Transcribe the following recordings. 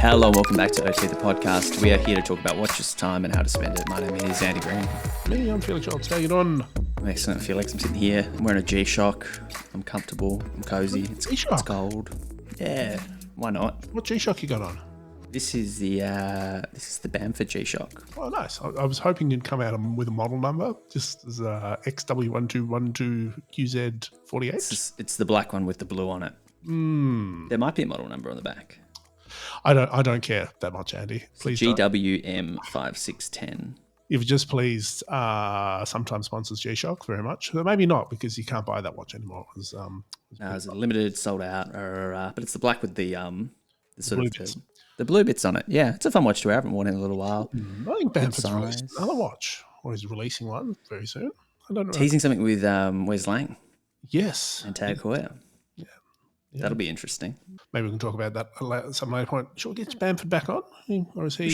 Hello and welcome back to OT the podcast. We are here to talk about watch this time and how to spend it. My name is Andy Green. Me, I'm Felix Schultz. How you doing? I'm excellent, Felix. I'm sitting here. I'm wearing a G-Shock. I'm comfortable. I'm cozy. It's cold. Yeah, why not? What G-Shock you got on? This is the Bamford G-Shock. Oh, nice. I was hoping you'd come out with a model number, just as XW1212QZ48. It's the black one with the blue on it. There might be a model number on the back. I don't care that much, Andy. Please GWM5610. If you just please, sometimes sponsors G-Shock very much. But maybe not, because you can't buy that watch anymore. It's a limited, sold out, but it's the black with the blue bits. The blue bits on it. Yeah, it's a fun watch to wear. I haven't worn it in a little while. I think Bamford's releasing another watch, or he's releasing one very soon. I don't know. Teasing something with Wes Lang. Yes. And Tag Heuer. Yeah. That'll be interesting. Maybe we can talk about that at some later point. Should we get Bamford back on? Or is he?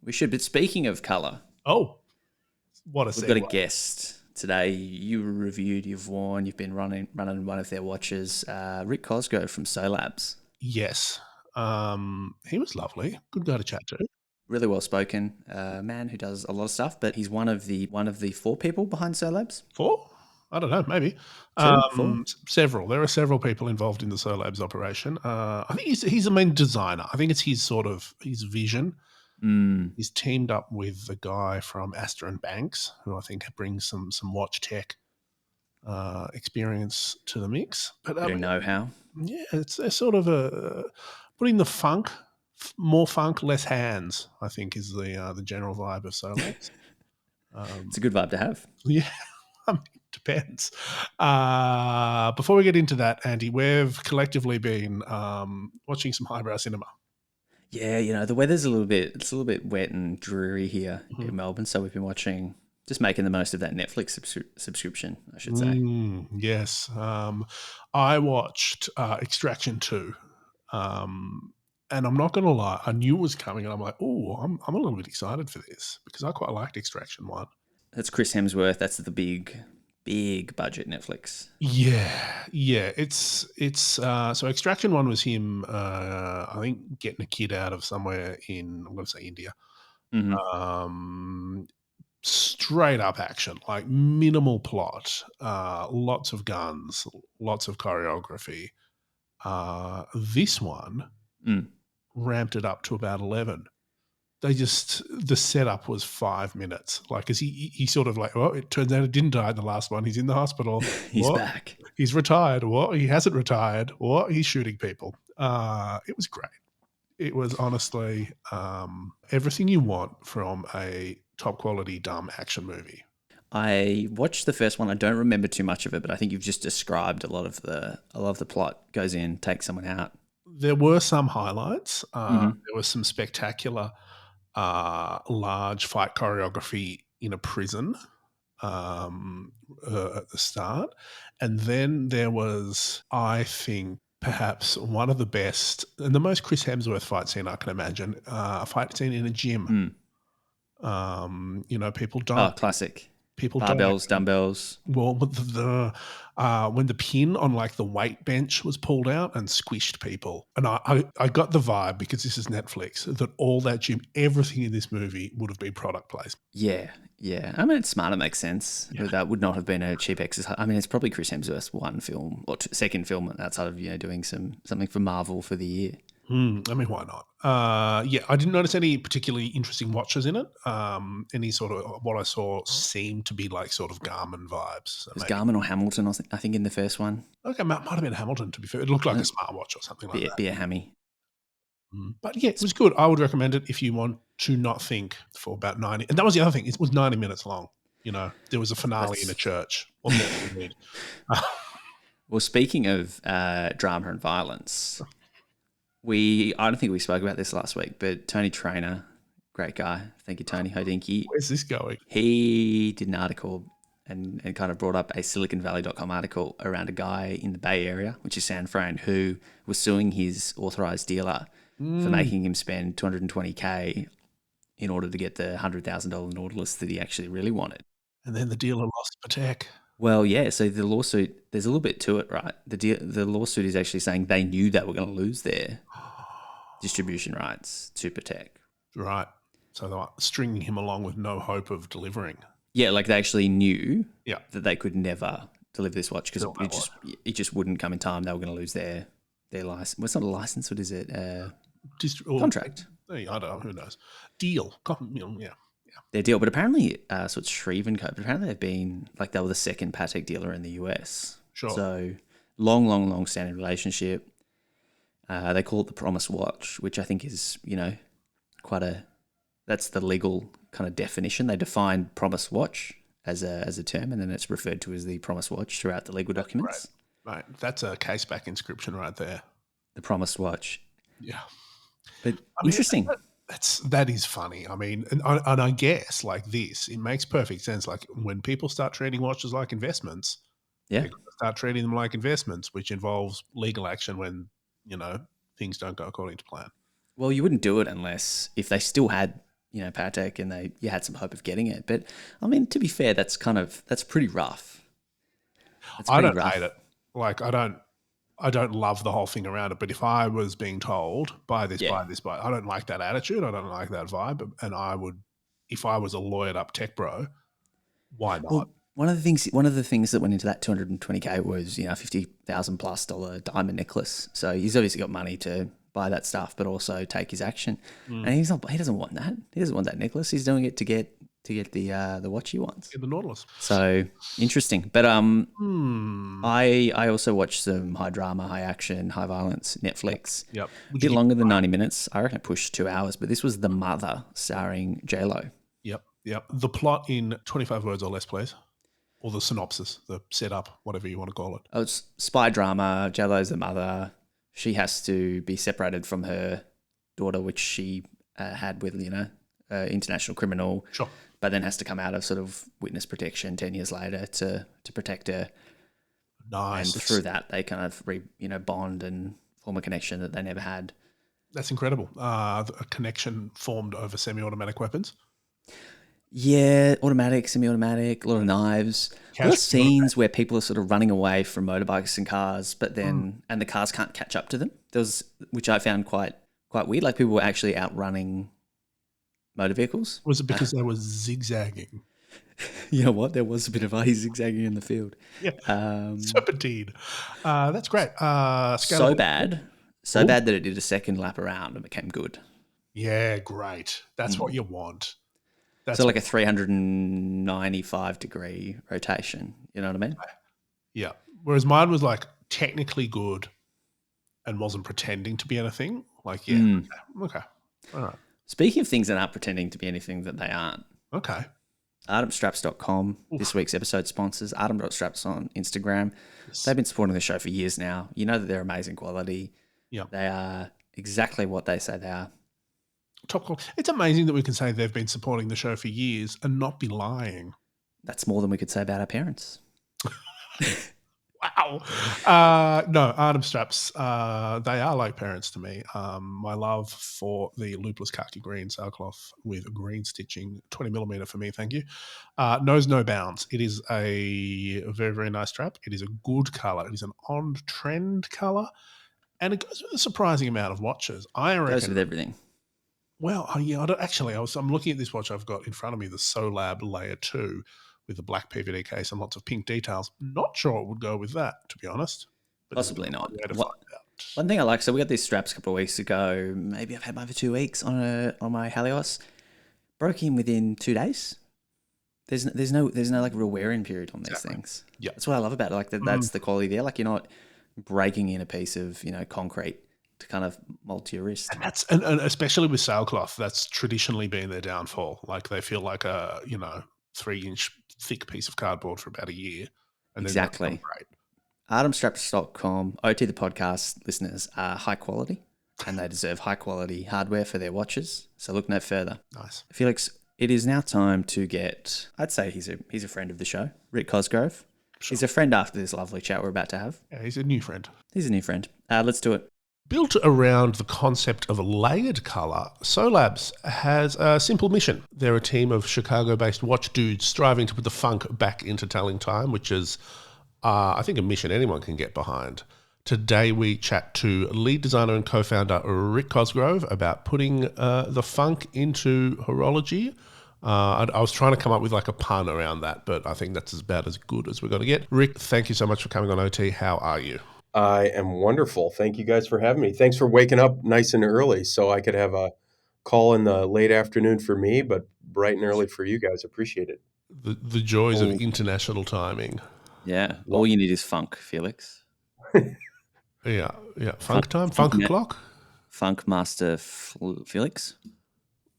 We should. But speaking of colour. Oh, what a segue. We've got a guest today. You reviewed, you've worn, you've been running one of their watches. Rick Cosgrove from Solabs. Yes. He was lovely. Good guy to chat to. Really well spoken. Man who does a lot of stuff, but he's one of the 4 people behind Solabs. 4? I don't know, maybe. 4? Several. There are several people involved in the Solabs operation. I think he's the main designer. I think it's his vision. He's teamed up with the guy from Astor and Banks, who I think brings some watch tech experience to the mix. But know-how. Yeah, it's sort of putting the funk, more funk, less hands, I think is the general vibe of Solabs. It's a good vibe to have. Yeah. Depends. Before we get into that, Andy, we've collectively been watching some highbrow cinema. Yeah, the weather's a little bit wet and dreary here in Melbourne, so we've been just making the most of that Netflix subscription, I should say. Yes. I watched Extraction 2, and I'm not going to lie, I knew it was coming, and I'm like, I'm a little bit excited for this, because I quite liked Extraction 1. That's Chris Hemsworth. That's the big budget Netflix. Yeah. It's so Extraction 1 was him, I think, getting a kid out of somewhere in, I'm going to say India. Straight up action, like minimal plot, lots of guns, lots of choreography. This one ramped it up to about 11. The setup was 5 minutes. Like, as he sort of like, it turns out it didn't die in the last one. He's in the hospital. He's back. He's retired. He hasn't retired. He's shooting people. It was great. It was honestly everything you want from a top quality dumb action movie. I watched the first one. I don't remember too much of it, but I think you've just described a lot of the plot. Goes in, takes someone out. There were some highlights. There was some spectacular large fight choreography in a prison at the start. And then there was, I think, perhaps one of the best and the most Chris Hemsworth fight scene I can imagine, a fight scene in a gym. People die. Oh, classic. People barbells, dumbbells. Well, but when the pin on like the weight bench was pulled out and squished people, and I got the vibe, because this is Netflix, that all that gym, everything in this movie would have been product placement. Yeah. I mean, it's smart. It makes sense. Yeah. That would not have been a cheap exercise. I mean, it's probably Chris Hemsworth's one film or second film outside of doing something for Marvel for the year. I mean, why not? I didn't notice any particularly interesting watches in it. Any sort of what I saw seemed to be like sort of Garmin vibes. So it was Garmin or Hamilton, I think, in the first one. Okay, might have been Hamilton, to be fair. It looked like a smartwatch or something like that. Be a hammy. But yeah, it was good. I would recommend it if you want to not think for about 90. And that was the other thing. It was 90 minutes long. There was a finale in a church. What more do you need? Well, speaking of drama and violence... I don't think we spoke about this last week, but Tony Trainer, great guy. Thank you, Tony Hodinky. Where's this going? He did an article and kind of brought up a SiliconValley.com article around a guy in the Bay Area, which is San Fran, who was suing his authorized dealer for making him spend $220K in order to get the $100,000 Nautilus that he actually really wanted. And then the dealer lost Patek. Well, yeah. So the lawsuit, there's a little bit to it, right? The lawsuit is actually saying they knew they were going to lose there, distribution rights to Patek. Right. So they were stringing him along with no hope of delivering. Yeah, like they actually knew Yeah. that they could never deliver this watch because it just wouldn't come in time. They were going to lose their license. Well, it's not a license. What is it? Contract. I don't know. Who knows? Deal. Yeah. Their deal. But apparently, so it's Shreve & Co. But apparently they've been, like, they were the second Patek dealer in the US. Sure. So long standing relationship. They call it the Promise Watch, which I think is, that's the legal kind of definition. They define Promise Watch as a term, and then it's referred to as the Promise Watch throughout the legal documents. Right. That's a case back inscription right there. The Promise Watch. Yeah. But interesting. That is funny. I mean, and I guess like this, it makes perfect sense. Like when people start treating watches like investments, yeah, start treating them like investments, which involves legal action when things don't go according to plan. Well, you wouldn't do it unless if they still had Patek and you had some hope of getting it. But I mean, to be fair, that's pretty rough. I don't hate it. Like I don't love the whole thing around it, but if I was being told buy this, buy this, I don't like that attitude. I don't like that vibe. And I would, if I was a lawyered up tech bro, why not? Well, one of the things that went into that $220K was $50,000+ diamond necklace. So he's obviously got money to buy that stuff, but also take his action. And he doesn't want that. He doesn't want that necklace. He's doing it to get the watch he wants. Get the Nautilus. So interesting. But I also watched some high drama, high action, high violence Netflix. Yep. A bit longer than 90 minutes. I reckon it pushed 2 hours, but this was The Mother starring J-Lo. Yep. The plot in 25 words or less, please. Or the synopsis, the setup, whatever you want to call it. Oh, it's spy drama. J-Lo's the mother. She has to be separated from her daughter, which she had with, international criminal. Sure. But then has to come out of sort of witness protection 10 years later to protect her. Nice. And through that, they kind of bond and form a connection that they never had. That's incredible. A connection formed over semi-automatic weapons. Yeah, automatic, semi-automatic, a lot of knives. A lot of scenes where people are sort of running away from motorbikes and cars, but then and the cars can't catch up to them. Which I found quite weird. Like people were actually outrunning motor vehicles. Was it because they were zigzagging? You know what? There was a bit of zigzagging in the field. Yeah, serpentine. That's great. So bad that it did a second lap around and became good. Yeah, great. That's what you want. So like a 395-degree rotation. You know what I mean? Yeah. Whereas mine was like technically good and wasn't pretending to be anything. Like, yeah. Okay. All right. Speaking of things that aren't pretending to be anything that they aren't. Okay. ArtemStraps.com, this week's episode sponsors, Artem.straps on Instagram. Yes. They've been supporting the show for years now. You know that they're amazing quality. Yeah. They are exactly what they say they are. Top quality. It's amazing that we can say they've been supporting the show for years and not be lying. That's more than we could say about our parents. Wow. No, Artem Straps, they are like parents to me. My love for the loopless khaki green sailcloth with green stitching, 20mm for me, thank you. Knows no bounds. It is a very, very nice strap. It is a good colour. It is an on-trend colour. And it goes with a surprising amount of watches. I reckon. Goes with everything. Well, yeah, I'm looking at this watch I've got in front of me, the Solab Layer 2 with a black PVD case and lots of pink details. Not sure it would go with that, to be honest. But possibly not. One thing I like, so we got these straps a couple of weeks ago. Maybe I've had mine for 2 weeks on my Helios. Broke in within 2 days. There's no like real wear-in period on these things. Yeah, that's what I love about it. Like that's the quality there. Like you're not breaking in a piece of concrete to kind of mold to your wrist. And especially with sailcloth, that's traditionally been their downfall. Like they feel like a 3-inch thick piece of cardboard for about a year. And exactly. ArtemStraps.com. OT the podcast listeners are high quality, and they deserve high quality hardware for their watches. So look no further. Nice. Felix, it is now time to get. I'd say he's a friend of the show, Rick Cosgrove. Sure. He's a friend after this lovely chat we're about to have. Yeah, he's a new friend. Let's do it. Built around the concept of layered colour, Solabs has a simple mission. They're a team of Chicago-based watch dudes striving to put the funk back into telling time, which is, I think, a mission anyone can get behind. Today we chat to lead designer and co-founder Rick Cosgrove about putting the funk into horology. I was trying to come up with like a pun around that, but I think that's about as good as we're going to get. Rick, thank you so much for coming on OT. How are you? I am wonderful. Thank you guys for having me. Thanks for waking up nice and early so I could have a call in the late afternoon for me, but bright and early for you guys. Appreciate it. The joys of All, international timing. yeah, Love all you need is funk, Felix. Yeah, yeah. Funk, Funk time, funk, funk o'clock. funk master Felix.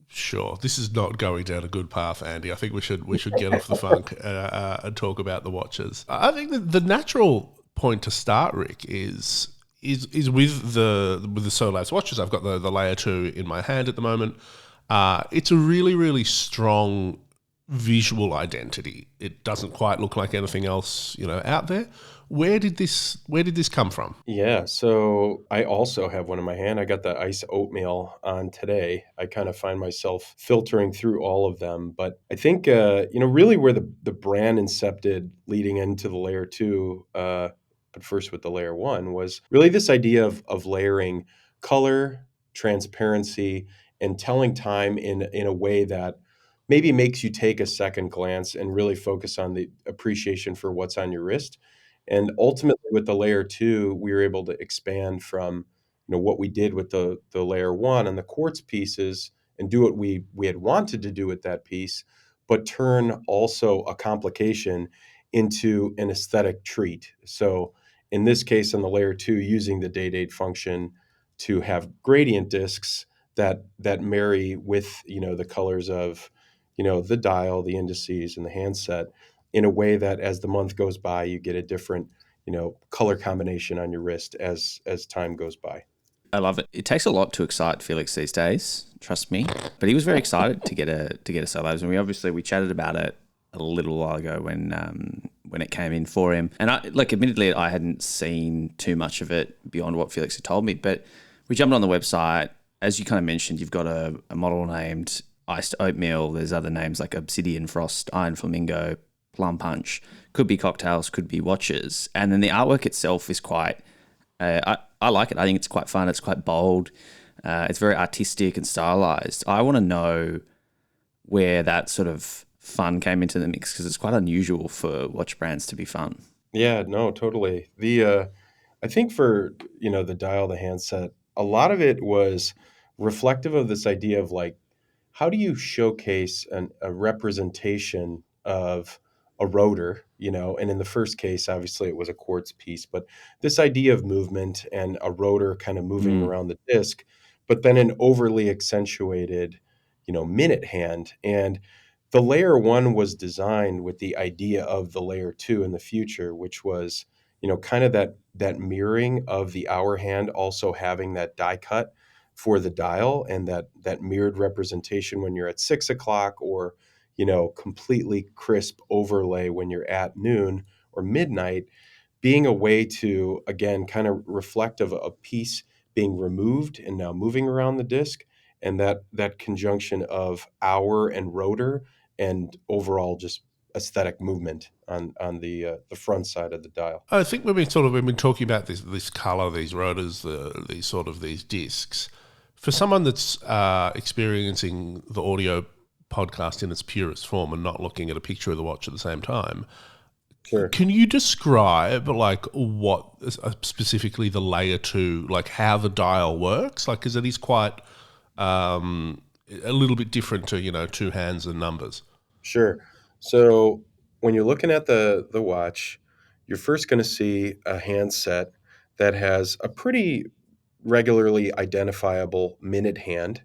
Sure, this is not going down a good path, Andy. I think we should get off the funk and talk about the watches. I think that the natural point to start, Rick, is with the Solabs watches. I've got the Layer 2 in my hand at the moment. It's a really, really strong visual identity. It doesn't quite look like anything else, out there. Where did this come from? Yeah, so I also have one in my hand. I got the ice oatmeal on today. I kind of find myself filtering through all of them, but I think really where the brand incepted leading into the layer two, but first with the layer one was really this idea of layering color, transparency, and telling time in a way that maybe makes you take a second glance and really focus on the appreciation for what's on your wrist. And ultimately, with the layer two, we were able to expand from what we did with the layer one and the quartz pieces and do what we had wanted to do with that piece, but turn also a complication into an aesthetic treat. So in this case, on the layer two, using the day date function to have gradient discs that marry with the colors of the dial, the indices, and the handset in a way that as the month goes by, you get a different, color combination on your wrist as time goes by. I love it. It takes a lot to excite Felix these days. Trust me. But he was very excited to get a Solabs, and we chatted about it a little while ago when it came in for him. And admittedly, I hadn't seen too much of it beyond what Felix had told me. But we jumped on the website. As you kind of mentioned, you've got a model named Iced Oatmeal. There's other names like Obsidian Frost, Iron Flamingo, Plum Punch. Could be cocktails, could be watches. And then the artwork itself is quite. I like it. I think it's quite fun. It's quite bold. It's very artistic and stylized. I want to know where that sort of fun came into the mix because it's quite unusual for watch brands to be fun. Yeah, no, totally. The I think for the dial, the handset, a lot of it was reflective of this idea of like, how do you showcase a representation of a rotor, and in the first case, obviously it was a quartz piece, but this idea of movement and a rotor kind of moving Mm. around the disc, but then an overly accentuated, minute hand. And the layer one was designed with the idea of the layer two in the future, which was, kind of that mirroring of the hour hand, also having that die cut for the dial and that mirrored representation when you're at 6 o'clock, or completely crisp overlay when you're at noon or midnight, being a way to again kind of reflect of a piece being removed and now moving around the disc, and that conjunction of hour and rotor and overall just aesthetic movement on the front side of the dial. I think we've been talking about this color, these rotors, these discs. For someone that's experiencing the audio podcast in its purest form and not looking at a picture of the watch at the same time, Sure. can you describe like what specifically the layer two, like how the dial works? Like, because it is quite a little bit different to two hands and numbers. Sure. So when you're looking at the watch, you're first going to see a handset that has a pretty regularly identifiable minute hand,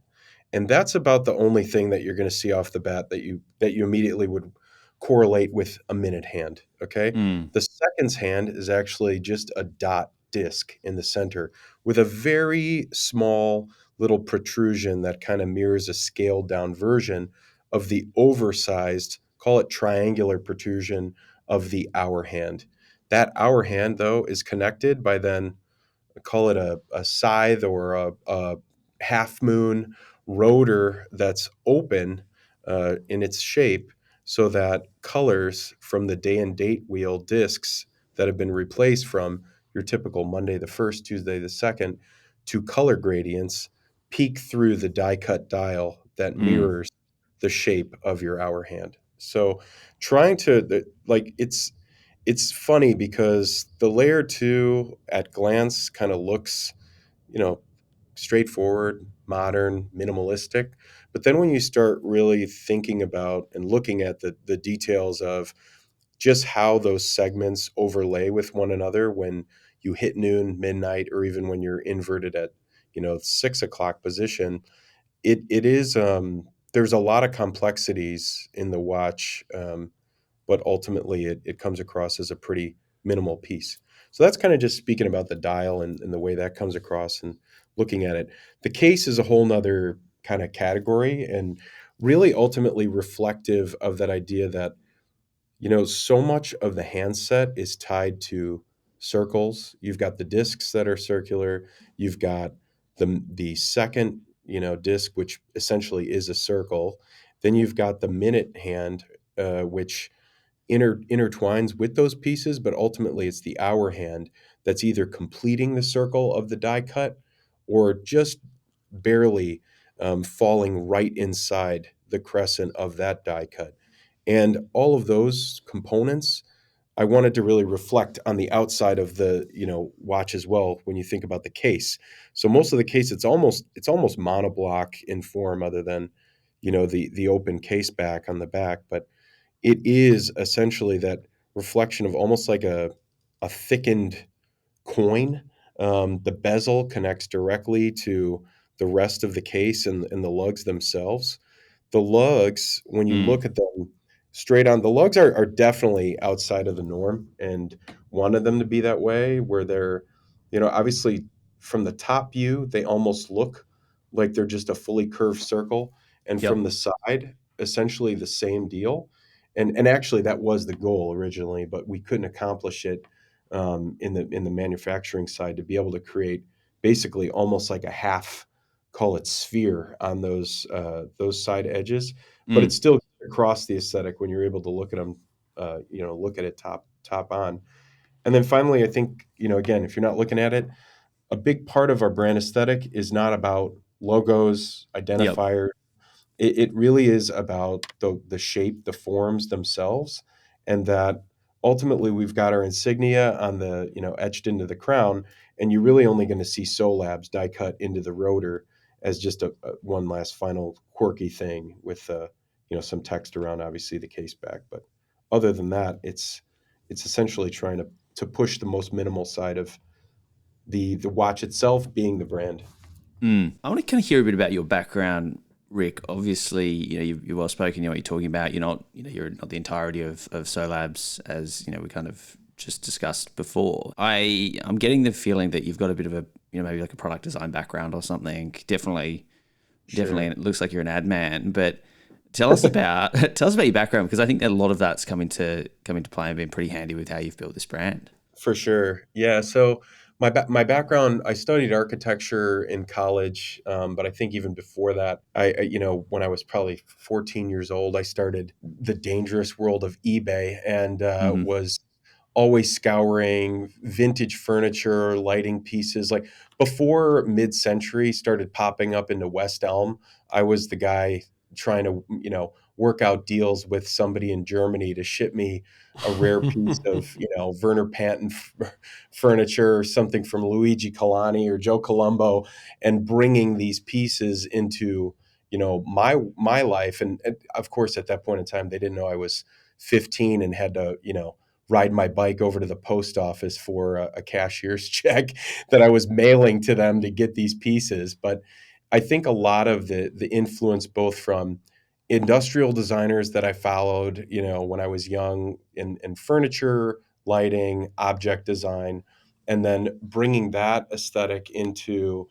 and that's about the only thing that you're going to see off the bat that you immediately would correlate with a minute hand. Okay. Mm. The seconds hand is actually just a dot disc in the center with a very small little protrusion that kind of mirrors a scaled down version of the oversized, call it triangular protrusion of the hour hand. That hour hand, though, is connected by then, call it a scythe or a half moon rotor that's open in its shape, so that colors from the day and date wheel discs that have been replaced from your typical Monday the 1st, Tuesday the 2nd, to color gradients peek through the die cut dial that Mm. mirrors the shape of your hour hand. So trying to like it's funny because the layer 2 at glance kind of looks, you know, straightforward, modern, minimalistic. But then when you start really thinking about and looking at the details of just how those segments overlay with one another when you hit noon, midnight, or even when you're inverted at, 6 o'clock position, it is there's a lot of complexities in the watch, but ultimately it comes across as a pretty minimal piece. So that's kind of just speaking about the dial and the way that comes across and looking at it. The case is a whole nother kind of category and really ultimately reflective of that idea that, so much of the handset is tied to circles. You've got the discs that are circular. You've got the second, disc, which essentially is a circle. Then you've got the minute hand, which intertwines with those pieces, but ultimately it's the hour hand that's either completing the circle of the die cut or just barely falling right inside the crescent of that die cut. And all of those components, I wanted to really reflect on the outside of the, watch as well when you think about the case. So most of the case, it's almost monoblock in form, other than, the open case back on the back. But it is essentially that reflection of almost like a thickened coin. The bezel connects directly to the rest of the case and the lugs themselves. The lugs, when you Mm. look at them straight on, the lugs are definitely outside of the norm and wanted them to be that way, where they're, obviously from the top view, they almost look like they're just a fully curved circle. And Yep. from the side, essentially the same deal. And actually that was the goal originally, but we couldn't accomplish it in the manufacturing side to be able to create basically almost like a half, call it sphere on those side edges, but it's Mm. still across the aesthetic when you're able to look at them, look at it top on. And then finally, I think, again, if you're not looking at it, a big part of our brand aesthetic is not about logos, Yep. identifiers. It really is about the shape, the forms themselves, and that ultimately we've got our insignia on the, etched into the crown, and you're really only going to see Solabs die cut into the rotor as just a one last final quirky thing with some text around obviously the case back. But other than that, it's essentially trying to push the most minimal side of the watch itself being the brand. Mm. I want to kind of hear a bit about your background, Rick. Obviously, you're well spoken. You know what you're talking about. You're not the entirety of Solabs, as we kind of just discussed before. I'm getting the feeling that you've got a bit of a, maybe like a product design background or something. Definitely, Sure. and it looks like you're an ad man. But tell us about your background, because I think that a lot of that's come into play and been pretty handy with how you've built this brand. For sure. Yeah. So my background, I studied architecture in college, but I think even before that, when I was probably 14 years old, I started the dangerous world of eBay and Mm-hmm. was always scouring vintage furniture, lighting pieces. Like before mid-century started popping up into West Elm, I was the guy trying to, work out deals with somebody in Germany to ship me a rare piece of, Werner Panton furniture or something from Luigi Colani or Joe Colombo, and bringing these pieces into, my life. And of course, at that point in time, they didn't know I was 15 and had to, ride my bike over to the post office for a cashier's check that I was mailing to them to get these pieces. But I think a lot of the influence, both from industrial designers that I followed, when I was young, in furniture, lighting, object design, and then bringing that aesthetic into,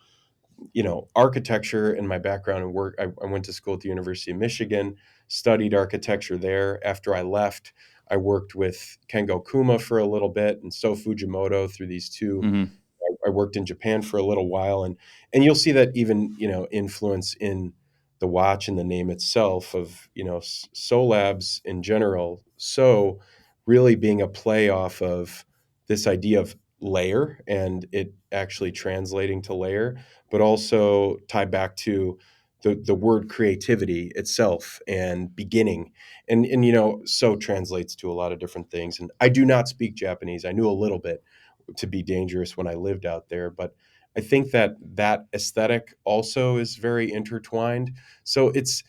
architecture in my background and work. I went to school at the University of Michigan, studied architecture there. After I left, I worked with Kengo Kuma for a little bit and So Fujimoto through these two. Mm-hmm. I worked in Japan for a little while, and you'll see that even, influence in the watch and the name itself of, Solabs in general. So really being a play off of this idea of layer and it actually translating to layer, but also tie back to the word creativity itself and beginning. And so translates to a lot of different things. And I do not speak Japanese. I knew a little bit to be dangerous when I lived out there, but I think that aesthetic also is very intertwined. So it's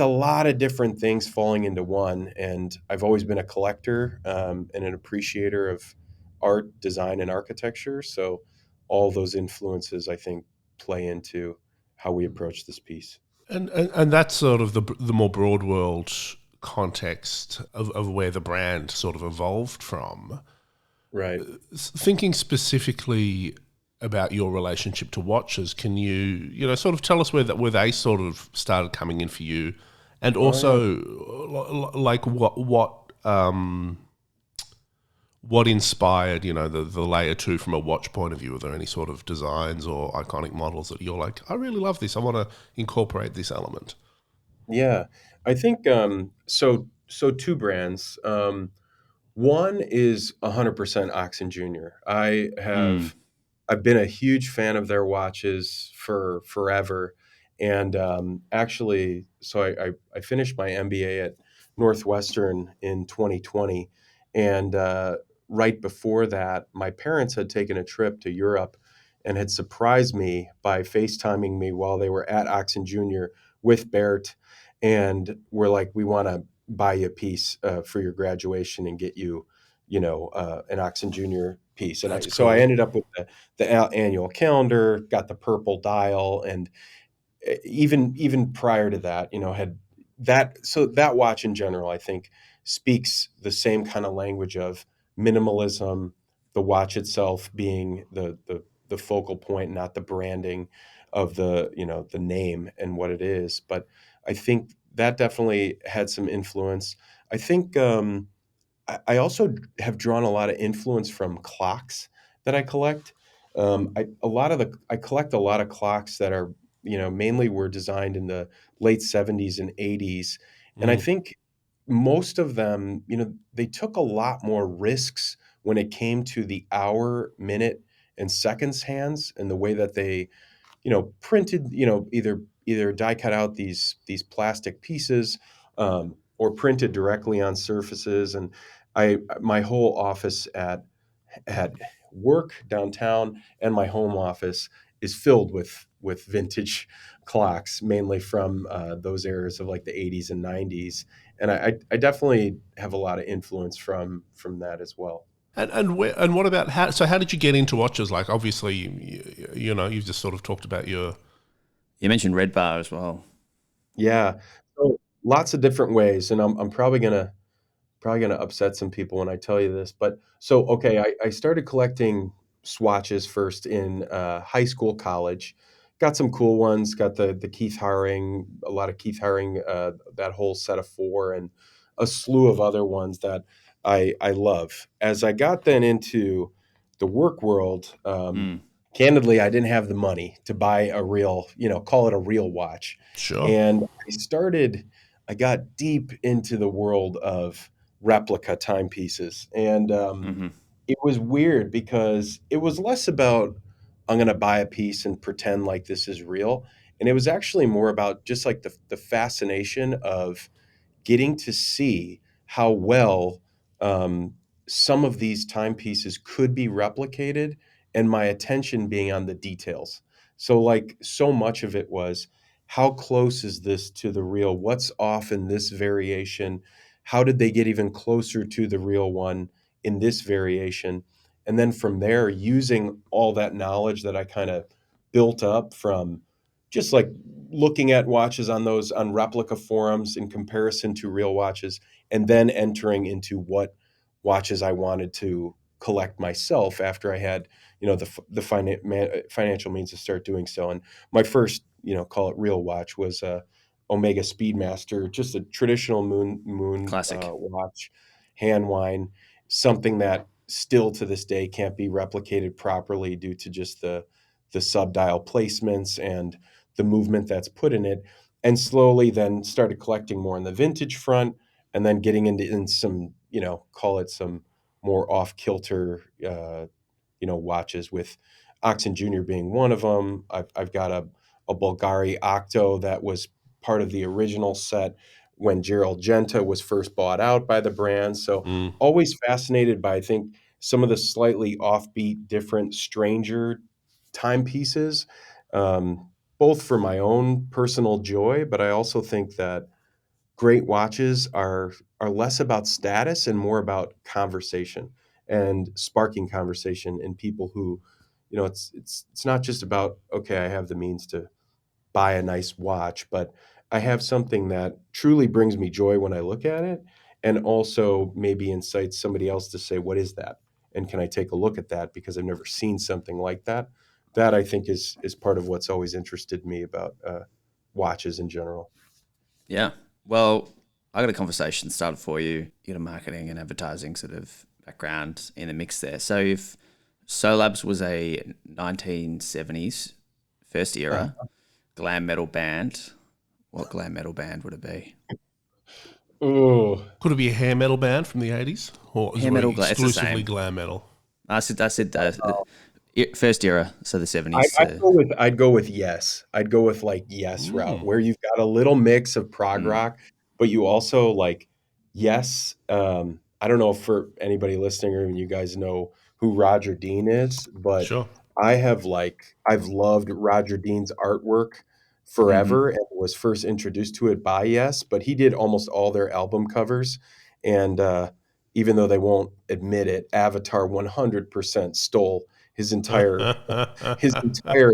a lot of different things falling into one. And I've always been a collector and an appreciator of art, design, and architecture. So all those influences, I think, play into how we approach this piece. And that's sort of the more broad world context of where the brand sort of evolved from. Right. Thinking specifically about your relationship to watches, can you sort of tell us where they sort of started coming in for you, and Oh yeah. also like what inspired the layer two from a watch point of view? Are there any sort of designs or iconic models that you're like, I really love this, I want to incorporate this element? Yeah. I think so two brands. One is 100% Oxen Junior. Mm. I've been a huge fan of their watches for forever. And actually, so I finished my MBA at Northwestern in 2020. And right before that, my parents had taken a trip to Europe and had surprised me by FaceTiming me while they were at Oxen Junior with Bert. And we're like, we want to buy you a piece for your graduation and get you, an Oxen Junior piece. And That's I cool. ended up with the annual calendar, got the purple dial, and even prior to that, had that. So that watch in general, I think, speaks the same kind of language of minimalism. The watch itself being the focal point, not the branding of the name and what it is. But I think that definitely had some influence. I think I also have drawn a lot of influence from clocks that I collect. I collect a lot of clocks that are mainly were designed in the late 70s and 80s, and I Mm, think most of them they took a lot more risks when it came to the hour, minute, and seconds hands and the way that they printed, either die cut out these plastic pieces, or printed directly on surfaces. And my whole office at work downtown and my home office is filled with vintage clocks, mainly from those eras of like the 80s and 90s. And I definitely have a lot of influence from that as well. and what about how did you get into watches? Like, obviously, you've just sort of talked about your. You mentioned Red Bar as well. Yeah. So lots of different ways, and I'm probably gonna upset some people when I tell you this, but so okay, I started collecting swatches first in high school, college. Got some cool ones. Got the Keith Haring, a lot of Keith Haring, that whole set of four, and a slew of other ones that I love. As I got then into the work world, Mm. candidly, I didn't have the money to buy a real, call it a real watch, Sure. and I got deep into the world of replica timepieces. And Hmm. it was weird because it was less about, I'm going to buy a piece and pretend like this is real. And it was actually more about just like the fascination of getting to see how well um, some of these timepieces could be replicated, and my attention being on the details. So, like, so much of it was, how close is this to the real? What's off in this variation? How did they get even closer to the real one in this variation? And then from there, using all that knowledge that I kind of built up from just like looking at watches on replica forums in comparison to real watches, and then entering into what watches I wanted to collect myself after I had financial means to start doing so. And my first, call it real watch, was a Omega Speedmaster, just a traditional moon Classic. watch, hand wine, something that still to this day can't be replicated properly due to just the subdial placements and the movement that's put in it. And slowly then started collecting more on the vintage front, and then getting into in some, call it some more off kilter, watches, with Oxen Jr. being one of them. I've got a Bulgari Octo that was part of the original set when Gerald Genta was first bought out by the brand. So Mm. always fascinated by, I think, some of the slightly offbeat, different, stranger timepieces, both for my own personal joy, but I also think that great watches are less about status and more about conversation and sparking conversation in people who, it's not just about, okay, I have the means to buy a nice watch, but I have something that truly brings me joy when I look at it, and also maybe incites somebody else to say, what is that? And can I take a look at that, because I've never seen something like that? That, I think, is part of what's always interested me about watches in general. Yeah. Well, I got a conversation started for you. You got a marketing and advertising sort of background in the mix there. So if Solabs was a 1970s first era glam metal band, what glam metal band would it be? Oh, Could it be a hair metal band from the 80s? Or is Hair it metal, it's the exclusively same. glam metal? First era, so the I, 70s. I'd go with yes. I'd go with like yes route, Mm. where you've got a little mix of prog Mm, rock, but you also like yes. I don't know if for anybody listening or even you guys know who Roger Dean is, but Sure. I've loved Roger Dean's artwork mm-hmm. forever and was first introduced to it by Yes, but he did almost all their album covers, and even though they won't admit it, Avatar 100% stole his entire his entire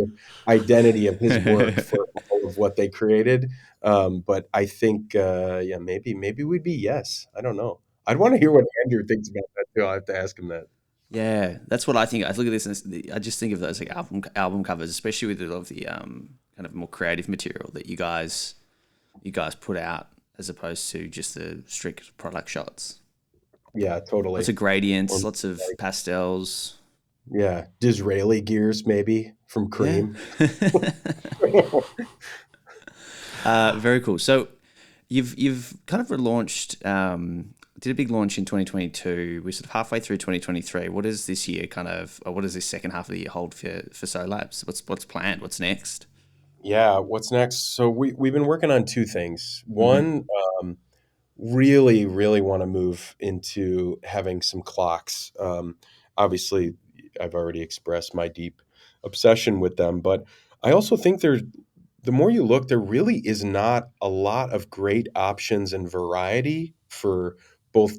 identity of his work for all of what they created. But I think, yeah, maybe we'd be yes. I don't know. I'd want to hear what Andrew thinks about that too. I'll have to ask him that. Yeah, that's what I think. I look at this and I just think of those like album covers, especially with a lot of the kind of more creative material that you guys put out, as opposed to just the strict product shots. Yeah, Lots totally. of gradients, Or lots of like, pastels. yeah, Disraeli gears maybe from Yeah. Cream. Very cool. So you've kind of relaunched, did a big launch in 2022. We're sort of halfway through 2023. What is this year kind of, or what does this second half of the year hold for So Labs? What's planned? What's next? Yeah, what's next? So we've been working on two things. Mm-hmm. One, really, really want to move into having some clocks. Obviously, I've already expressed my deep obsession with them, but I also think the more you look, there really is not a lot of great options and variety for both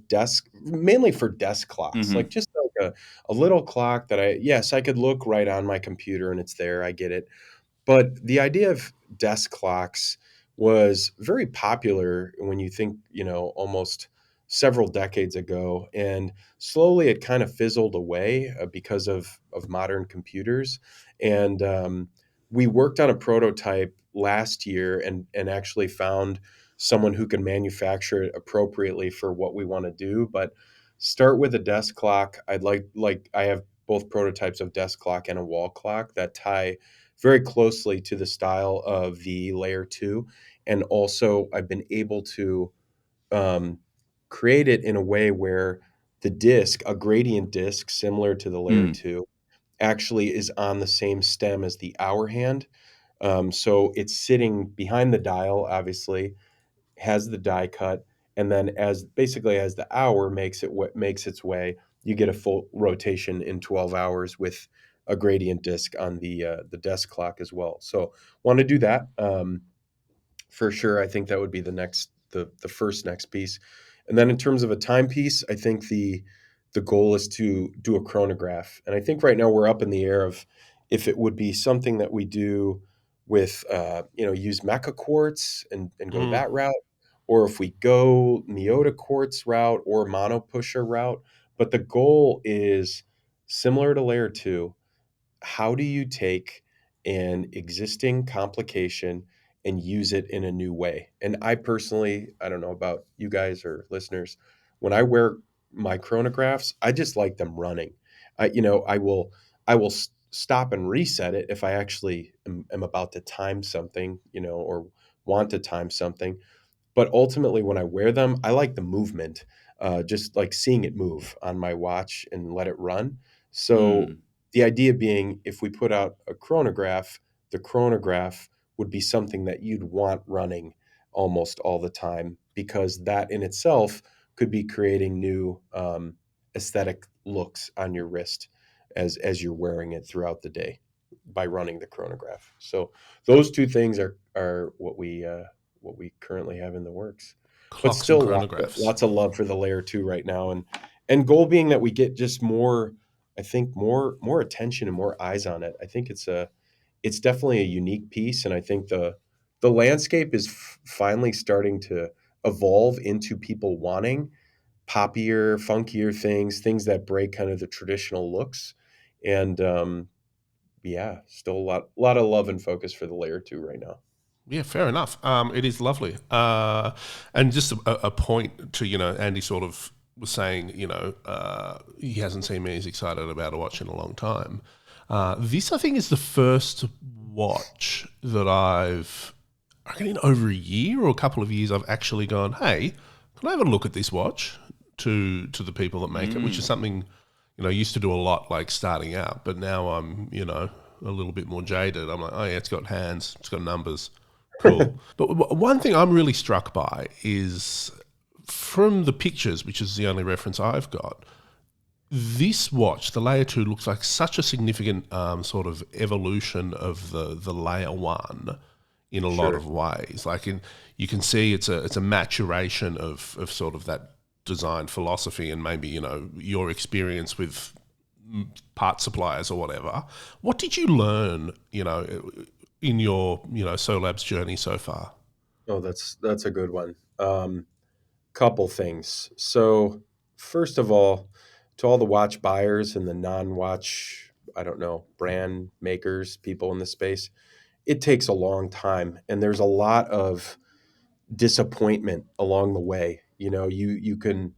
mainly for desk clocks. Mm-hmm. Like just like a little clock that yes, I could look right on my computer and it's there. I get it. But the idea of desk clocks was very popular when you think, almost several decades ago. And slowly it kind of fizzled away because of modern computers. And we worked on a prototype last year and actually found someone who can manufacture it appropriately for what we want to do. But start with a desk clock. I'd like I have both prototypes of desk clock and a wall clock that tie very closely to the style of the Layer 2. And also, I've been able to um, create it in a way where the disc, a gradient disc similar to the Layer Mm. 2, actually is on the same stem as the hour hand. So it's sitting behind the dial, obviously, has the die cut, and then as the hour makes its way, you get a full rotation in 12 hours with a gradient disc on the desk clock as well. So want to do that. For sure, I think that would be the first next piece. And then in terms of a timepiece, I think the goal is to do a chronograph. And I think right now we're up in the air of if it would be something that we do with use Mecha quartz and go Mm. that route, or if we go Miota quartz route or mono pusher route. But the goal is similar to layer two. How do you take an existing complication and use it in a new way? And I personally, I don't know about you guys or listeners, when I wear my chronographs, I just like them running. I will stop and reset it if I actually am about to time something, or want to time something. But ultimately, when I wear them, I like the movement, just like seeing it move on my watch and let it run. So Mm. The idea being, if we put out a chronograph, the chronograph would be something that you'd want running almost all the time, because that in itself could be creating new aesthetic looks on your wrist as you're wearing it throughout the day by running the chronograph. So those two things are what we currently have in the works. But Clocks and still chronographs. lots of love for the Layer 2 right now, and goal being that we get just more, I think more attention and more eyes on it. I think it's definitely a unique piece, and I think the landscape is finally starting to evolve into people wanting poppier, funkier things that break kind of the traditional looks. And yeah, still a lot of love and focus for the Layer 2 right now. Yeah, fair enough. It is lovely. And just a point to, Andy sort of was saying, he hasn't seen me as excited about a watch in a long time. This, I think, is the first watch that I reckon in over a year or a couple of years, I've actually gone, hey, can I have a look at this watch to the people that make it, which is something, I used to do a lot like starting out, but now I'm, a little bit more jaded. I'm like, oh yeah, it's got hands, it's got numbers. Cool. But one thing I'm really struck by is from the pictures, which is the only reference I've got, this watch, the Layer 2, looks like such a significant sort of evolution of the Layer 1 in a lot Sure. of ways. Like you can see it's a maturation of sort of that design philosophy and maybe, your experience with part suppliers or whatever. What did you learn, in your, Solab's journey so far? Oh, that's a good one. Couple things. So, first of all, to all the watch buyers and the non-watch, I don't know, brand makers, people in the space, it takes a long time, and there's a lot of disappointment along the way. You can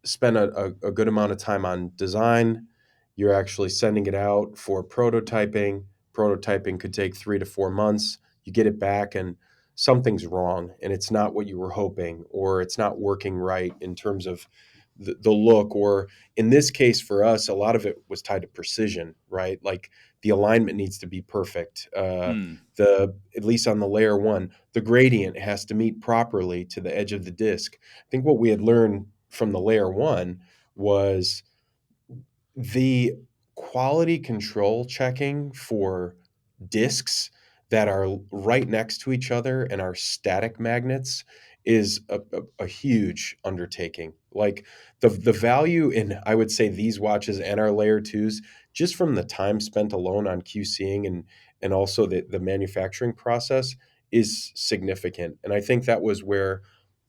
spend a good amount of time on design. You're actually sending it out for prototyping. Prototyping could take 3 to 4 months. You get it back and something's wrong, and it's not what you were hoping, or it's not working right in terms of the look. Or in this case for us, a lot of it was tied to precision, right? Like the alignment needs to be perfect. Mm. The At least on the Layer 1, the gradient has to meet properly to the edge of the disc. I think what we had learned from the Layer 1 was the quality control checking for discs that are right next to each other and are static magnets is a huge undertaking. Like the value in, I would say, these watches and our Layer 2s, just from the time spent alone on QCing and also the manufacturing process, is significant. And I think that was where,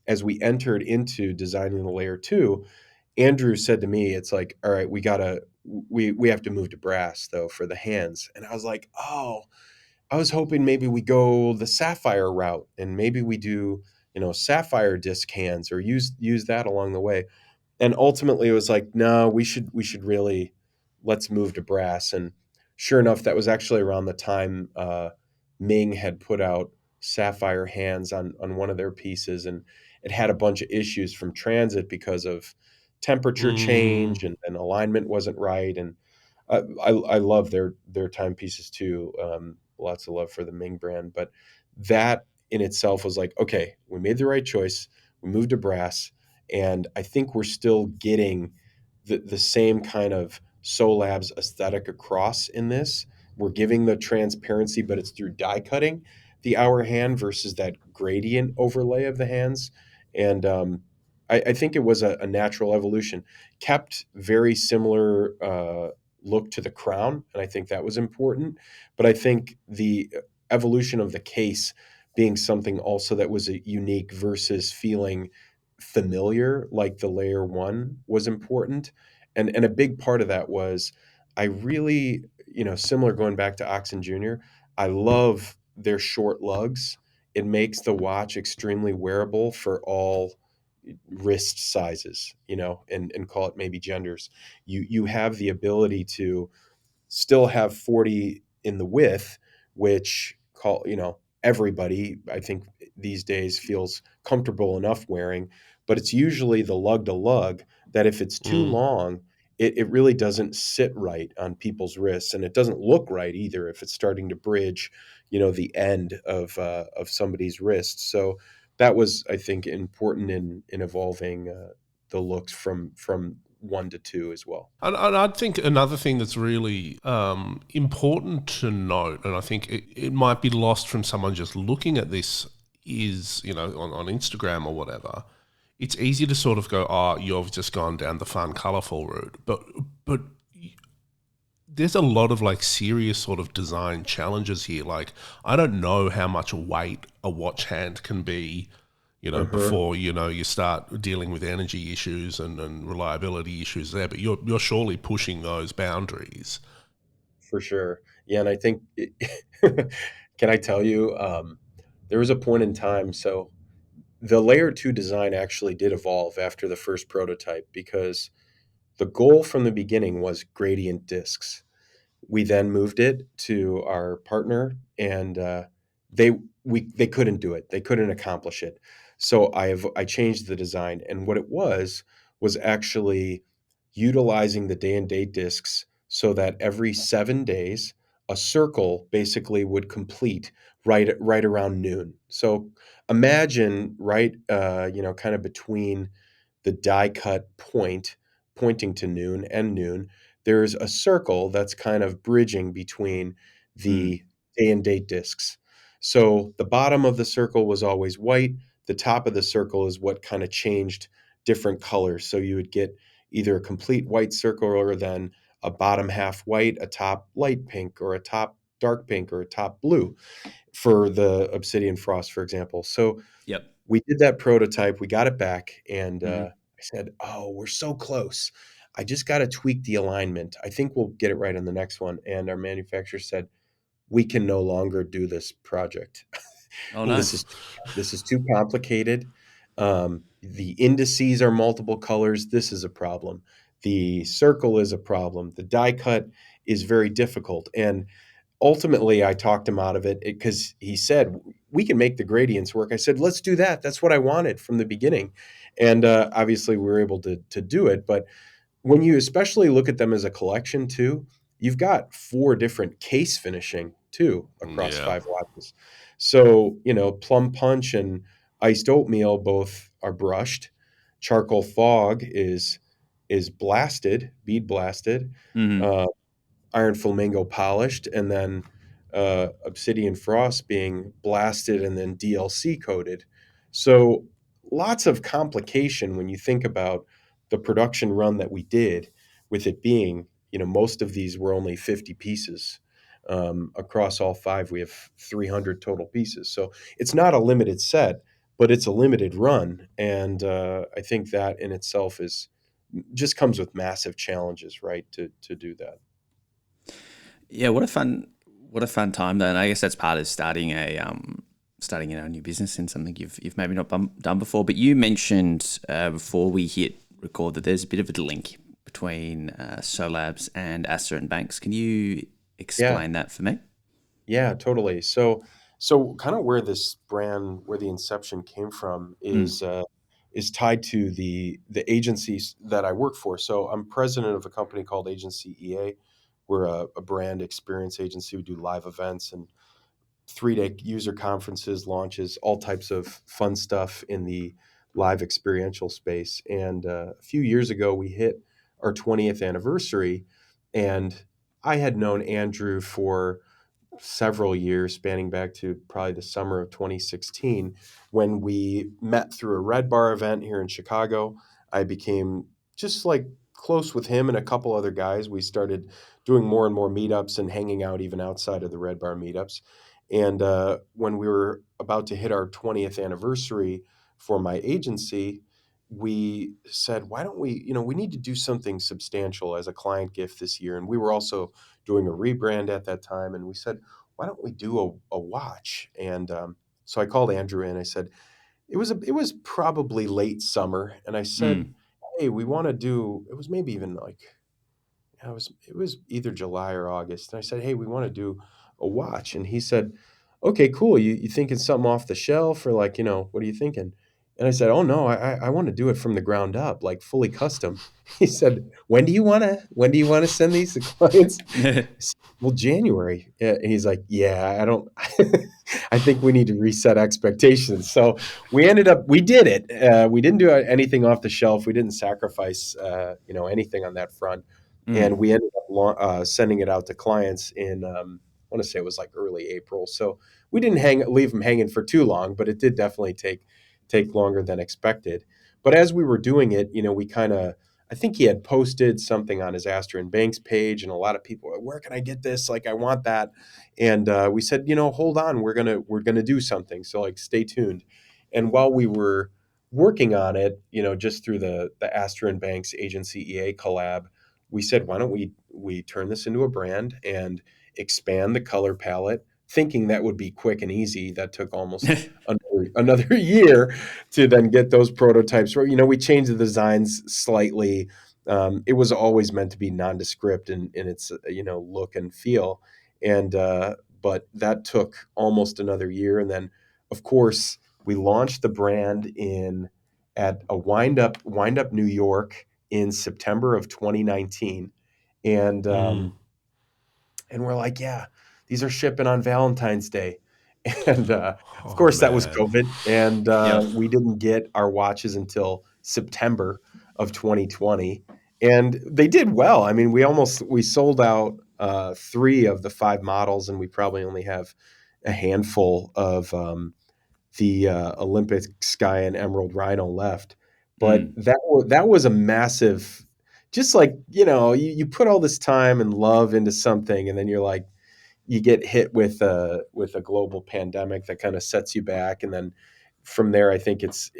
as we entered into designing the Layer 2, Andrew said to me, it's like, all right, we have to move to brass though for the hands. And I was like, oh, I was hoping maybe we go the sapphire route and maybe we do, sapphire disc hands, or use that along the way. And ultimately it was like, no, we should really, let's move to brass. And sure enough, that was actually around the time Ming had put out sapphire hands on one of their pieces, and it had a bunch of issues from transit because of temperature Mm. change, and alignment wasn't right. And I love their timepieces too. Lots of love for the Ming brand, but that in itself was like, okay, we made the right choice. We moved to brass, and I think we're still getting the same kind of Solabs aesthetic across in this. We're giving the transparency, but it's through die cutting the hour hand versus that gradient overlay of the hands. And I think it was a natural evolution. Kept very similar look to the crown, and I think that was important. But I think the evolution of the case being something also that was a unique versus feeling familiar, like the Layer 1, was important. And a big part of that was, I really, similar, going back to Oxen Jr., I love their short lugs. It makes the watch extremely wearable for all wrist sizes, and call it maybe genders. You have the ability to still have 40 in the width, which everybody, I think, these days feels comfortable enough wearing. But it's usually the lug to lug that, if it's too Mm. long, it really doesn't sit right on people's wrists, and it doesn't look right either if it's starting to bridge, the end of somebody's wrist. So that was, I think, important in evolving the looks from one to two as well. And I think another thing that's really important to note, and I think it might be lost from someone just looking at this, is, on Instagram or whatever, it's easy to sort of go, oh, you've just gone down the fun, colourful route. But there's a lot of like serious sort of design challenges here. Like, I don't know how much weight a watch hand can be, Uh-huh. before, you start dealing with energy issues and reliability issues there. But you're surely pushing those boundaries. For sure. Yeah, and I think can I tell you, there was a point in time. So the layer two design actually did evolve after the first prototype because the goal from the beginning was gradient discs. We then moved it to our partner, and they they couldn't do it. They couldn't accomplish it. So I changed the design, and what it was actually utilizing the day and date discs so that every 7 days a circle basically would complete right around noon. So imagine kind of between the die cut point pointing to noon and noon, there's a circle that's kind of bridging between Mm, the day and date discs. So the bottom of the circle was always white. The top of the circle is what kind of changed different colors. So you would get either a complete white circle or then a bottom half white, a top light pink, or a top dark pink, or a top blue for the Obsidian Frost, for example. So yep. we did that prototype, we got it back, and Hmm. I said, "Oh, we're so close. I just got to tweak the alignment. I think we'll get it right on the next one." And our manufacturer said, "We can no longer do this project. Oh no. This is too complicated. The indices are multiple colors. This is a problem. The circle is a problem. The die cut is very difficult." And ultimately, I talked him out of it because he said, "We can make the gradients work." I said, "Let's do that. That's what I wanted from the beginning." And obviously, we were able to do it. But when you especially look at them as a collection too, you've got four different case finishing too across Yeah. five watches. So, plum punch and iced oatmeal both are brushed. Charcoal fog is blasted, bead blasted. Hmm. Uh, Iron Flamingo polished, and then Obsidian Frost being blasted and then DLC coated. So lots of complication when you think about the production run that we did, with it being, most of these were only 50 pieces. Across all five, we have 300 total pieces. So it's not a limited set, but it's a limited run. And I think that in itself is just comes with massive challenges, right? To do that. Yeah, what a fun time though. And I guess that's part of starting starting a new business and something you've maybe not done before. But you mentioned before we hit record that there's a bit of a link between Solabs and Astor and Banks. Can you Yeah. explain that for me? Yeah, totally. So kind of where this brand, where the inception came from, Mm. is tied to the agencies that I work for. So I'm president of a company called Agency EA. We're a brand experience agency. We do live events and 3-day user conferences, launches, all types of fun stuff in the live experiential space. And a few years ago, we hit our 20th anniversary, and I had known Andrew for several years, spanning back to probably the summer of 2016, when we met through a Red Bar event here in Chicago. I became just like close with him and a couple other guys. We started doing more and more meetups and hanging out even outside of the Red Bar meetups. And when we were about to hit our 20th anniversary for my agency, we said, why don't we, we need to do something substantial as a client gift this year. And we were also doing a rebrand at that time. And we said, why don't we do a watch? And so I called Andrew in. I said, it was probably late summer. And I said, Mm. hey, we want to do, it was maybe even like, it was either July or August. And I said, hey, we want to do a watch. And he said, okay, cool. You thinking something off the shelf, or like, what are you thinking? And I said, "Oh no, I want to do it from the ground up, like fully custom." He said, when do you want to send these to clients?" I said, "Well, January." And he's like, "Yeah, I don't, I think we need to reset expectations." So we did it. We didn't do anything off the shelf. We didn't sacrifice, anything on that front. And Mm. we ended up sending it out to clients in, I want to say it was like early April. So we didn't leave them hanging for too long, but it did definitely take longer than expected. But as we were doing it, we kind of, I think he had posted something on his Astor and Banks page, and a lot of people were, "Where can I get this? Like, I want that." And we said, hold on, we're gonna do something. So like, stay tuned. And while we were working on it, just through the Astor and Banks agency EA collab, we said, why don't we turn this into a brand and expand the color palette, thinking that would be quick and easy. That took almost another year to then get those prototypes. We changed the designs slightly. It was always meant to be nondescript in its look and feel, and but that took almost another year. And then, of course, we launched the brand in at a wind up New York in September of 2019, and and we're like, yeah, these are shipping on Valentine's Day. And of Oh course, that was man. COVID. And Yep. we didn't get our watches until September of 2020. And they did well. I mean, we sold out three of the five models, and we probably only have a handful of the Olympic Sky and Emerald Rhino left. But Mm. that was a massive, just like, you put all this time and love into something, and then you're like, you get hit with a global pandemic that kind of sets you back. And then from there, I think it's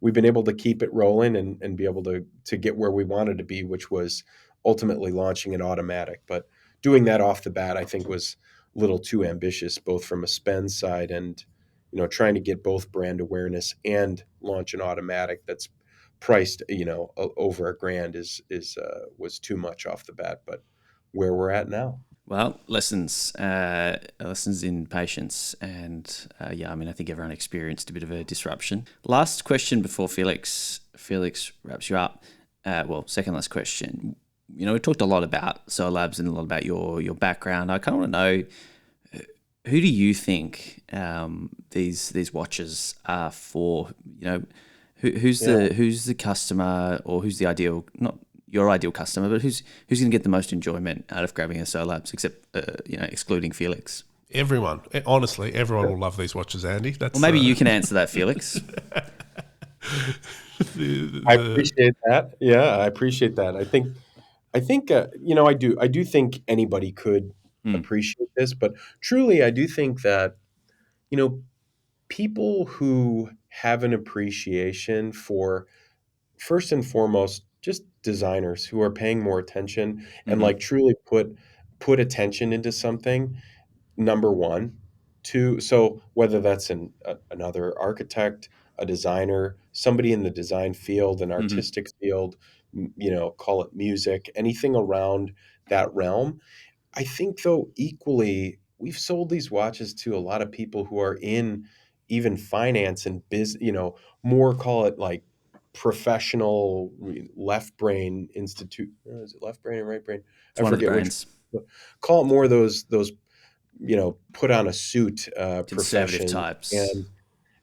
we've been able to keep it rolling and be able to get where we wanted to be, which was ultimately launching an automatic. But doing that off the bat, I think, was a little too ambitious, both from a spend side and trying to get both brand awareness and launch an automatic that's priced over $1,000 was too much off the bat. But where we're at now. Well, lessons in patience, and yeah, I mean, I think everyone experienced a bit of a disruption. Last question before Felix wraps you up. Well, second last question. We talked a lot about Solar Labs and a lot about your background. I kind of want to know, who do you think these watches are for? Who's Yeah. the customer, or who's the ideal, not your ideal customer, but who's going to get the most enjoyment out of grabbing a Solar Labs, except excluding Felix? Everyone, honestly, everyone will love these watches, Andy. Well, That's maybe you can answer that, Felix. I the appreciate that. Yeah, I appreciate that. I do think anybody could Mm, appreciate this, but truly, I do think that you know people who have an appreciation for, first and foremost, just designers who are paying more attention and hmm like truly put attention into something. Number one. Two, so whether that's another architect, a designer, somebody in the design field, an hmm artistic field, call it music, anything around that realm. I think, though, equally, we've sold these watches to a lot of people who are in even finance and business, more, call it like professional left brain institute. Is it left brain and right brain? It's I one of the forget which. brains. Call it more those put on a suit Conservative profession. types. And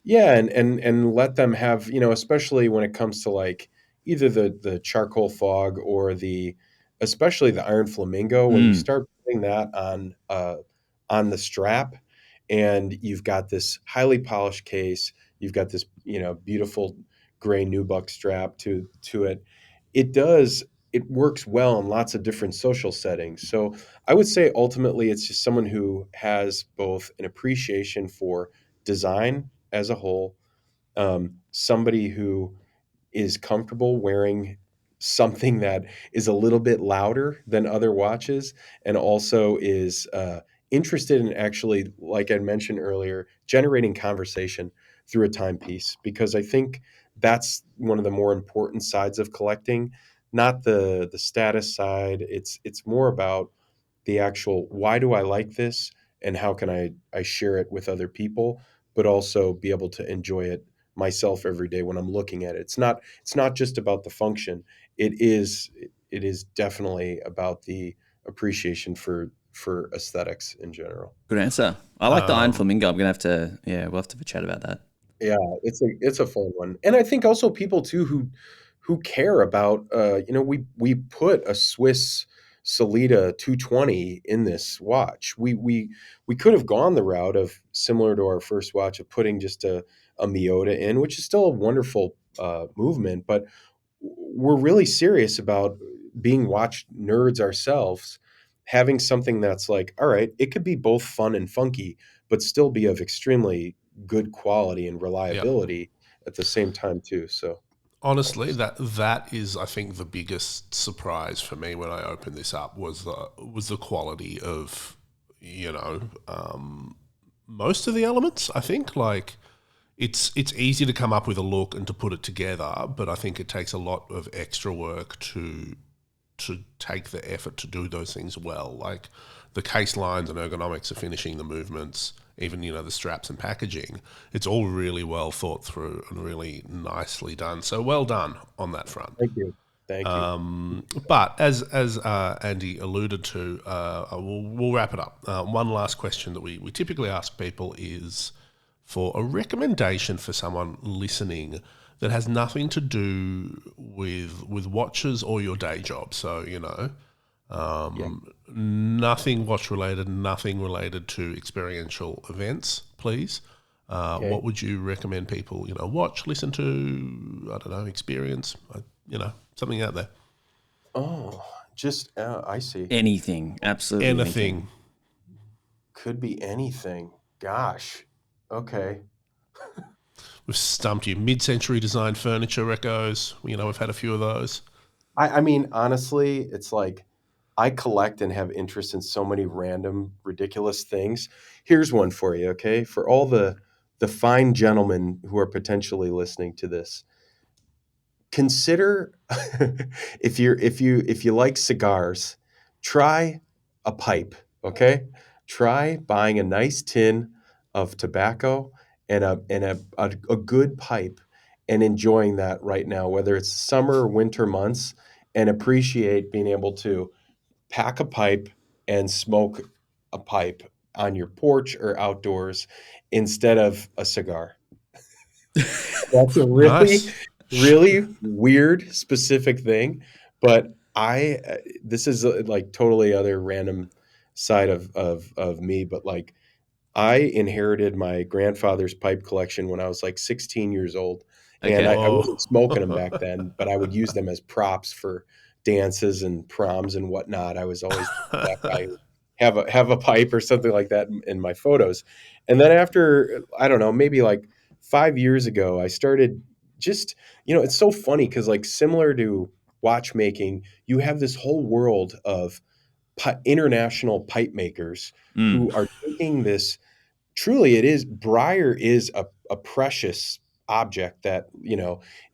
yeah, and let them have, especially when it comes to like either the charcoal fog or especially the iron flamingo, when you Mm, start putting that on the strap, and you've got this highly polished case, you've got this, beautiful gray nubuck strap to it. It works well in lots of different social settings. So I would say ultimately it's just someone who has both an appreciation for design as a whole, somebody who is comfortable wearing something that is a little bit louder than other watches, and also is interested in, actually, like I mentioned earlier, generating conversation through a timepiece. Because I think that's one of the more important sides of collecting, not the status side. It's more about the actual, why do I like this, and how can I share it with other people. but also be able to enjoy it myself every day when I'm looking at it. It's not just about the function. It is definitely about the appreciation for aesthetics in general. Good answer. I like the Iron Flamingo. I'm gonna have to, we'll have to have a chat about that. Yeah, it's a fun one, and I think also people too who care about we put a Swiss Solita 220 in this watch. We could have gone the route of similar to our first watch of putting just a Miyota in, which is still a wonderful movement, but we're really serious about being watch nerds ourselves, having something that's like, all right, it could be both fun and funky, but still be of extremely good quality and Yeah. reliability at the same time too. So Honestly, that is, I think, the biggest surprise for me when I opened this up was the quality of, most of the elements. I think like it's easy to come up with a look and to put it together, but I think it takes a lot of extra work to take the effort to do those things well. Like the case lines and ergonomics of finishing the movements, even the straps and packaging. It's all really well thought through and really nicely done. So well done on that front. thank you. Thank you. But as Andy alluded to, we'll wrap it up. One last question that we typically ask people is for a recommendation for someone listening that has nothing to do with watches or your day job. So, nothing watch related, nothing related to experiential events, please. Okay. What would you recommend people, watch, listen to, I don't know, experience, something out there? Oh, just I see. Anything, absolutely Anything. Could be anything. Gosh. Okay. We've stumped you. Mid-century design furniture recos. We've had a few of those. I mean, honestly, it's like I collect and have interest in so many random, ridiculous things. Here's one for you, okay? For all the fine gentlemen who are potentially listening to this, consider if you like cigars, try a pipe, okay? Try buying a nice tin of tobacco and a good pipe and enjoying that right now, whether it's summer or winter months, and appreciate being able to pack a pipe and smoke a pipe on your porch or outdoors instead of a cigar. That's a really, Nice. really weird, specific thing, but this is like totally other random side of me, but like I inherited my grandfather's pipe collection when I was like 16 years old. And Okay. I wasn't smoking them back Oh. then, but I would use them as props for dances and proms and whatnot. I was always that guy who have a pipe or something like that in my photos. And then after, I don't know, maybe like 5 years ago, I started just, it's so funny because like similar to watchmaking, you have this whole world of international pipe makers Mm, who are taking this. Truly, it is. Briar is a precious object that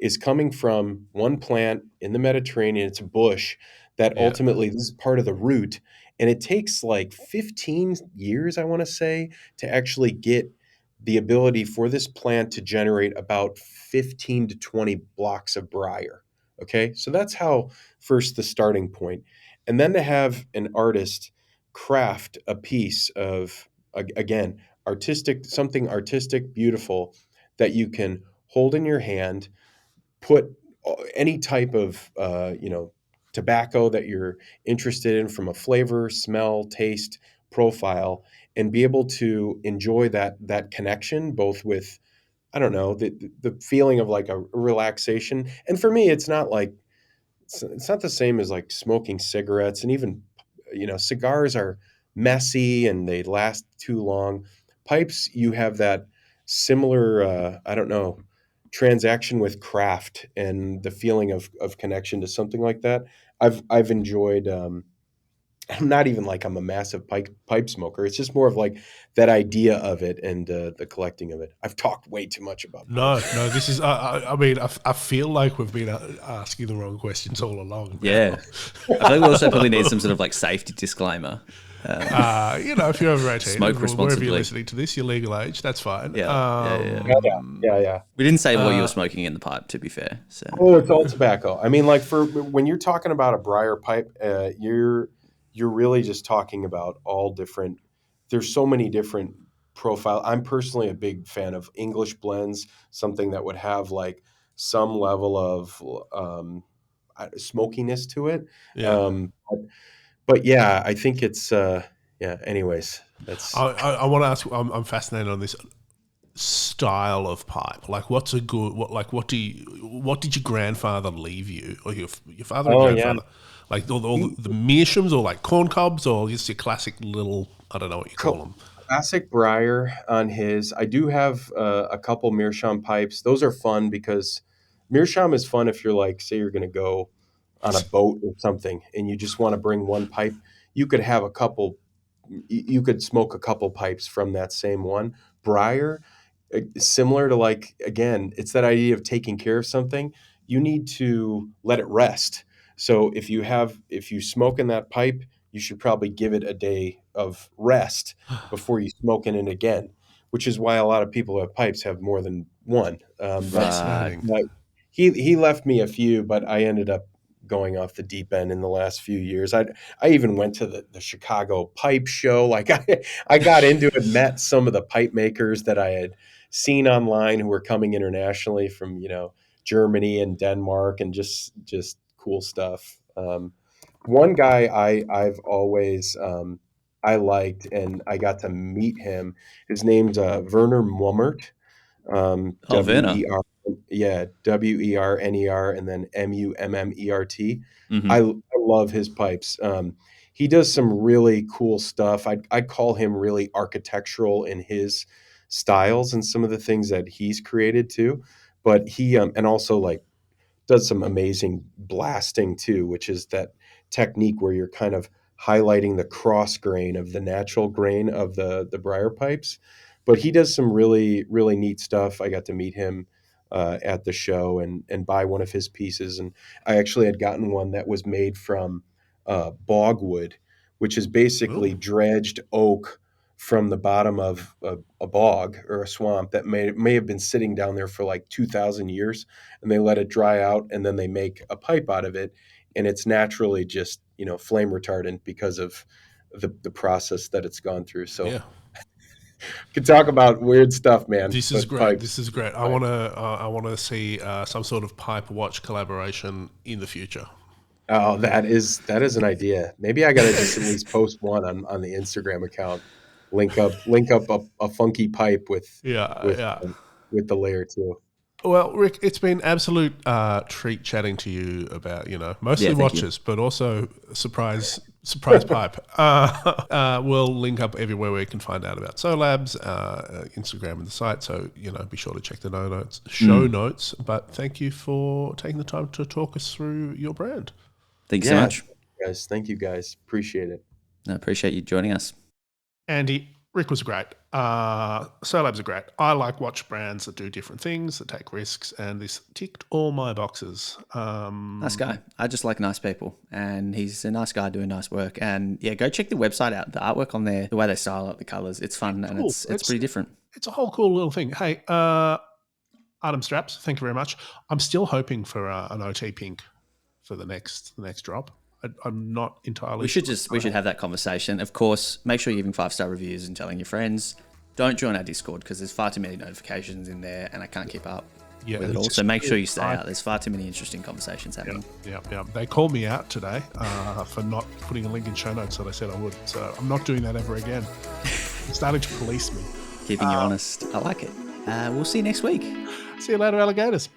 is coming from one plant in the Mediterranean. It's a bush that Yeah. ultimately this is part of the root, and it takes like 15 years, I want to say, to actually get the ability for this plant to generate about 15 to 20 blocks of briar. Okay, so that's how first the starting point, and then to have an artist craft a piece of again something artistic, beautiful that you can hold in your hand, put any type of tobacco that you're interested in from a flavor, smell, taste profile, and be able to enjoy that connection both with, I don't know, the feeling of like a relaxation. And for me, it's not like it's not the same as like smoking cigarettes, and even cigars are messy and they last too long. Pipes, you have that similar I don't know, transaction with craft and the feeling of connection to something like that. I've enjoyed. I'm not even like I'm a massive pipe smoker. It's just more of like that idea of it and the collecting of it. I've talked way too much about No, pipes. this is. I mean, I feel like we've been asking the wrong questions all along. Now. yeah. I feel like we also probably need some sort of like safety disclaimer. If you're over 18, Smoke wherever responsibly. you're listening to this, you're legal age. That's fine. Yeah. We didn't say what you were smoking in the pipe, to be fair. So. Oh, it's all tobacco. I mean, like for when you're talking about a briar pipe, you're really just talking about all different. There's so many different profile. I'm personally a big fan of English blends, something that would have like some level of smokiness to it. Yeah. But yeah, I think it's Anyways, that's I want to ask. I'm fascinated on this style of pipe. Like, what's a good? What did your grandfather leave you, or your father and grandfather? Like all the meerschaums, or like corn cobs, or just your classic little. I don't know what you call them. Classic briar on his. I do have a couple meerschaum pipes. Those are fun because meerschaum is fun if you're like, say, you're going to go on a boat or something, and you just want to bring one pipe. You could have a couple. You could smoke a couple pipes from that same one. Briar, similar to like, again, it's that idea of taking care of something. You need to let it rest. So if you smoke in that pipe, you should probably give it a day of rest before you smoke in it again, which is why a lot of people who have pipes have more than one. Fascinating. But he left me a few, but I ended up going off the deep end in the last few years. I even went to the Chicago Pipe Show. Like I got into it, met some of the pipe makers that I had seen online who were coming internationally from, Germany and Denmark, and just cool stuff. One guy I've always I liked, and I got to meet him. His name's Werner Mummert. Werner. WER, WERNER, and then MUMMERT. Mm-hmm. I love his pipes. He does some really cool stuff. I'd call him really architectural in his styles and some of the things that he's created too. But he and also like does some amazing blasting too, which is that technique where you're kind of highlighting the cross grain of the natural grain of the briar pipes. But he does some really, really neat stuff. I got to meet him at the show and buy one of his pieces. And I actually had gotten one that was made from bogwood, which is basically dredged oak from the bottom of a bog or a swamp that may have been sitting down there for like 2,000 years, and they let it dry out, and then they make a pipe out of it, and it's naturally just flame retardant because of the process that it's gone through. So Yeah. could talk about weird stuff, man. This is great. This is great. I want to see some sort of pipe watch collaboration in the future. Oh, that is an idea. Maybe I got to just at least post one on the Instagram account. Link up a funky pipe with the layer too. Well, Rick, it's been absolute treat chatting to you about mostly watches, but also surprise pipe. We'll link up everywhere where you can find out about Solabs, Instagram and the site. So be sure to check the show notes. But thank you for taking the time to talk us through your brand. Thank you so much, guys. Thank you, guys. Appreciate it. I appreciate you joining us. Andy, Rick was great. Solabs are great. I like watch brands that do different things, that take risks, and this ticked all my boxes. Nice guy. I just like nice people, and he's a nice guy doing nice work. And yeah, go check the website out. The artwork on there, the way they style up the colors, it's fun, and it's pretty different. It's a whole cool little thing. Hey, Artem Straps, thank you very much. I'm still hoping for an OT pink for the next drop. I'm not entirely. We should have that conversation. Of course, make sure you're giving 5-star reviews and telling your friends. Don't join our Discord because there's far too many notifications in there, and I can't keep up with it all. So make sure you stay out. There's far too many interesting conversations happening. Yeah. They called me out today for not putting a link in show notes that I said I would. So I'm not doing that ever again. They're starting to police me. Keeping you honest. I like it. We'll see you next week. See you later, alligators.